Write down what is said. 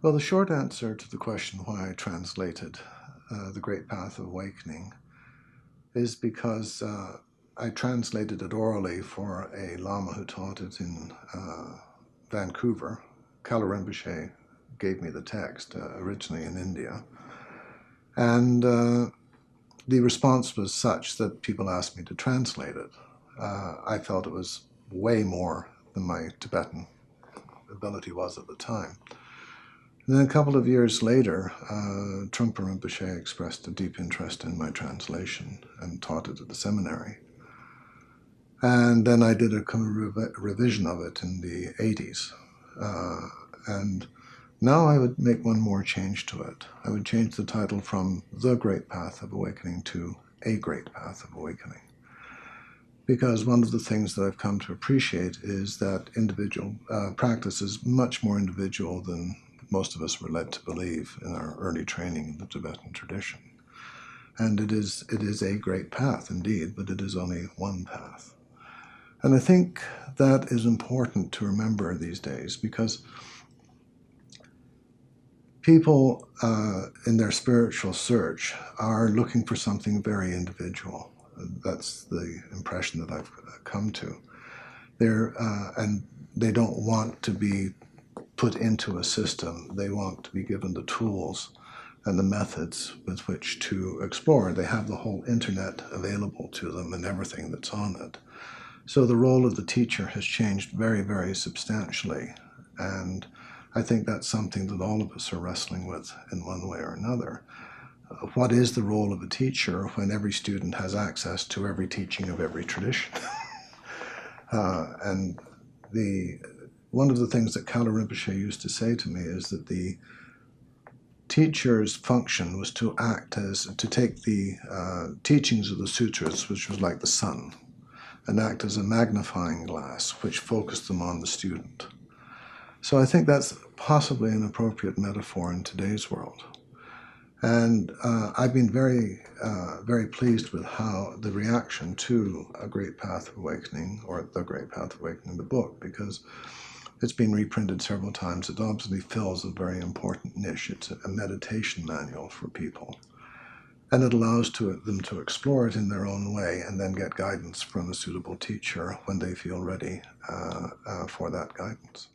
Well, the short answer to the question why I translated The Great Path of Awakening is because I translated it orally for a Lama who taught it in Vancouver. Kala Rinpoche gave me the text, originally in India. And the response was such that people asked me to translate it. I felt it was way more than my Tibetan ability was at the time. And then a couple of years later, Trungpa Rinpoche expressed a deep interest in my translation and taught it at the seminary. And then I did a revision of it in the 80s. And now I would make one more change to it. I would change the title from The Great Path of Awakening to A Great Path of Awakening. Because one of the things that I've come to appreciate is that individual practice is much more individual than most of us were led to believe in our early training in the Tibetan tradition. And it is a great path indeed, but it is only one path. And I think that is important to remember these days, because people in their spiritual search are looking for something very individual. That's the impression that I've come to. And they don't want to be put into a system. They want to be given the tools and the methods with which to explore. They have the whole internet available to them and everything that's on it. So the role of the teacher has changed very, very substantially. And I think that's something that all of us are wrestling with in one way or another. What is the role of a teacher when every student has access to every teaching of every tradition? And one of the things that Kala Rinpoche used to say to me is that the teacher's function was to take the teachings of the sutras, which was like the sun, and act as a magnifying glass, which focused them on the student. So I think that's possibly an appropriate metaphor in today's world. And I've been very, very pleased with how the reaction to A Great Path of Awakening, or The Great Path of Awakening, the book, because it's been reprinted several times. It obviously fills a very important niche. It's a meditation manual for people. And it allows them to explore it in their own way and then get guidance from a suitable teacher when they feel ready for that guidance.